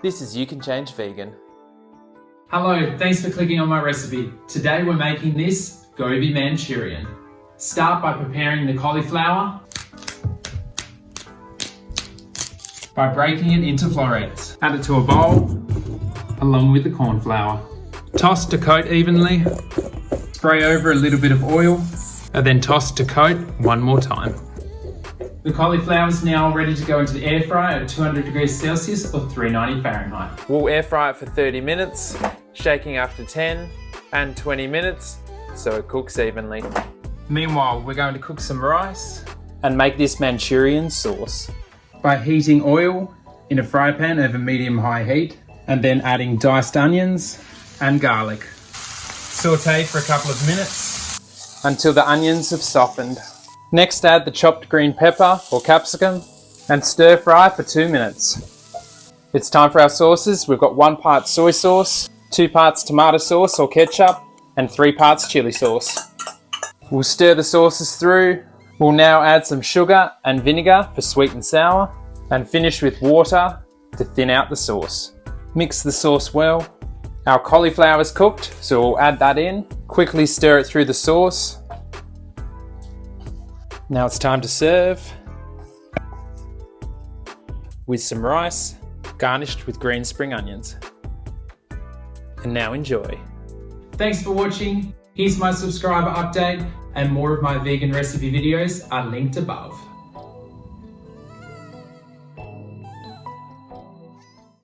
This is You Can Change Vegan. Hello, thanks for clicking on my recipe. Today we're making this Gobi Manchurian. Start by preparing the cauliflower by breaking it into florets. Add it to a bowl along with the cornflour. Toss to coat evenly. Spray over a little bit of oil and then toss to coat one more time. The cauliflower is now ready to go into the air fryer at 200 degrees Celsius or 390 Fahrenheit. We'll air fry it for 30 minutes, shaking after 10 and 20 minutes so it cooks evenly. Meanwhile, we're going to cook some rice and make this Manchurian sauce by heating oil in a fry pan over medium-high heat and then adding diced onions and garlic. Sauté for a couple of minutes until the onions have softened. Next, add the chopped green pepper or capsicum and stir fry for 2 minutes. It's time for our sauces. We've got 1 part soy sauce, 2 parts tomato sauce or ketchup, and 3 parts chili sauce. We'll stir the sauces through. We'll now add some sugar and vinegar for sweet and sour, and finish with water to thin out the sauce. Mix the sauce well. Our cauliflower is cooked, so we'll add that in. Quickly stir it through the sauce. Now it's time to serve with some rice garnished with green spring onions. And now enjoy. Thanks for watching. Here's my subscriber update, and more of my vegan recipe videos are linked above.